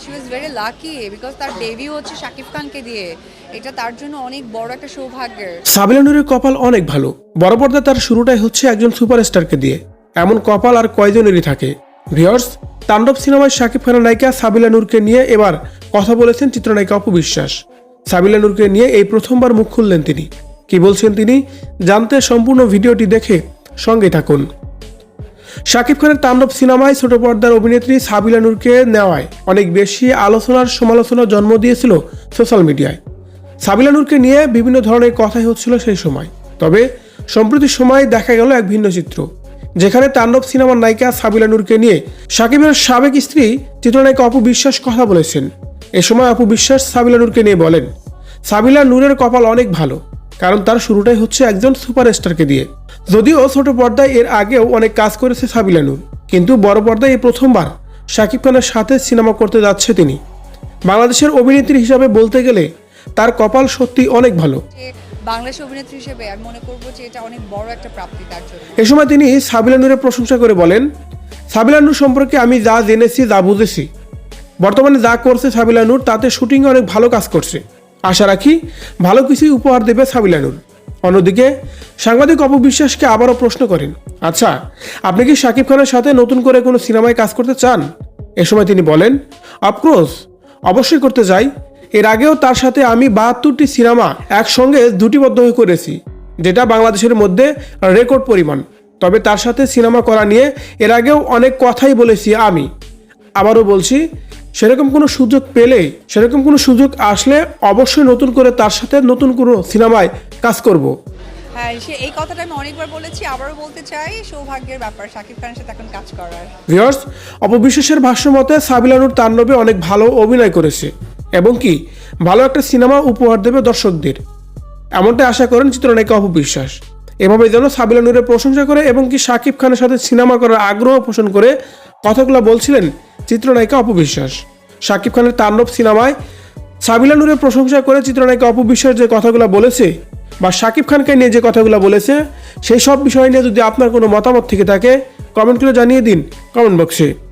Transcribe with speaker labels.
Speaker 1: She was very lucky because তার debut হচ্ছে শাকিব খানকে দিয়ে। এটা তার জন্য অনেক বড় একটা সৌভাগ্যের।
Speaker 2: সাবিলা নূরের কপাল অনেক ভালো। বড় পর্দায় তার শুরুটাই হচ্ছে একজন সুপারস্টারকে দিয়ে। এমন কপাল আর কয়জনেরই থাকে। ভিউয়ার্স, তাণ্ডব সিনেমায় শাকিব খানের নায়িকা সাবিলা নূরকে নিয়ে এবার কথা বলেছেন চিত্রনায়িকা অপু বিশ্বাস। সাবিলা নূরকে নিয়ে এই প্রথমবার মুখ খুললেন তিনি। কি বলছেন তিনি জানতে সম্পূর্ণ ভিডিওটি দেখে সঙ্গে থাকুন। শাকিব খানের তাণ্ডব সিনেমায় ছোট পর্দার অভিনেত্রী সাবিলা নূরকে নেওয়ায় অনেক বেশি আলোচনার সমালোচনার জন্ম দিয়েছিল সোশ্যাল মিডিয়ায়। সাবিলা নূরকে নিয়ে বিভিন্ন ধরনের কথাই হচ্ছিল সেই সময়। তবে সম্প্রতি সময় দেখা গেল এক ভিন্ন চিত্র, যেখানে তাণ্ডব সিনেমার নায়িকা সাবিলা নূরকে নিয়ে শাকিবের সাবেক স্ত্রী চিত্রনায়িকা অপু বিশ্বাস কথা বলেছেন। এ সময় অপু বিশ্বাস সাবিলা নূরকে নিয়ে বলেন, সাবিলা নূরের কপাল অনেক ভালো, কারণ তার শুরুটাই হচ্ছে একজন সুপারস্টারকে দিয়ে। যদিও ছোট পর্দায় এর আগেও অনেক কাজ করেছে সাবিলা নূর, কিন্তু বড় পর্দায় এই প্রথমবার শাকিব খানের সাথে সিনেমা করতে যাচ্ছে তিনি। বাংলাদেশের অভিনেত্রী হিসাবে বলতে গেলে তার কপাল সত্যি অনেক ভালো।
Speaker 1: যে বাংলাদেশ অভিনেত্রী হিসেবে আমি মনে করবো যে এটা অনেক বড় একটা প্রাপ্তি তার জন্য।
Speaker 2: এ সময় তিনি সাবিলা নূরের প্রশংসা করে বলেন, সাবিলা নূর সম্পর্কে আমি যা জেনেছি, যা বুঝেছি, বর্তমানে যা করছে সাবিলা নূর তাতে শুটিংয়ে অনেক ভালো কাজ করছে। আশা রাখি ভালো কিছুই উপহার দেবে সাবিলা নূর। অন্যদিকে সাংবাদিক অপু বিশ্বাসকে আবারও প্রশ্ন করেন, আচ্ছা, আপনি কি শাকিব খানের সাথে নতুন করে কোনো সিনেমায় কাজ করতে চান? এ সময় তিনি বলেন, অফকোর্স, অবশ্যই করতে চাই। এর আগেও তার সাথে আমি 72টি সিনেমা একসঙ্গে জুটিবদ্ধ হয়ে করেছি, যেটা বাংলাদেশের মধ্যে রেকর্ড পরিমাণ। তবে তার সাথে সিনেমা করা নিয়ে এর আগেও অনেক কথাই বলেছি আমি। আবারও বলছি, সেরকম কোনো সুযোগ আসলে অবশ্যই নতুন করে তার সাথে নতুন কোনো সিনেমায় কাজ করব।
Speaker 1: হ্যাঁ, এই কথাটা আমি অনেকবার বলেছি, আবারও বলতে চাই, সৌভাগ্যের ব্যাপার শাকিব খানের সাথে এখন কাজ করার।
Speaker 2: ভিউয়ার্স, অপবিশ্বাসের ভাষ্য মতে সাবিলা নূর তাণ্ডবে অনেক ভালো অভিনয় করেছে এবং কি ভালো একটা সিনেমা উপহার দেবে দর্শকদের, এমনটাই আশা করেন চিত্রনায়িকা অপু বিশ্বাস। এভাবে যেন সাবিলা নূরের প্রশংসা করে এবং কি শাকিব খানের সাথে সিনেমা করার আগ্রহ পোষণ করে কথাগুলো বলছিলেন চিত্রনায়িকা অপু বিশ্বাস। শাকিব খানের তাণ্ডব সিনেমায় সাবিলা নূরের প্রশংসা করে চিত্রনায়িকা অপু বিশ্বাস যে কথাগুলো বলেছে বা শাকিব খানকে নিয়ে যে কথাগুলো বলেছে, সেই সব বিষয় নিয়ে যদি আপনার কোনো মতামত থেকে থাকে কমেন্ট করে জানিয়ে দিন কমেন্ট বক্সে।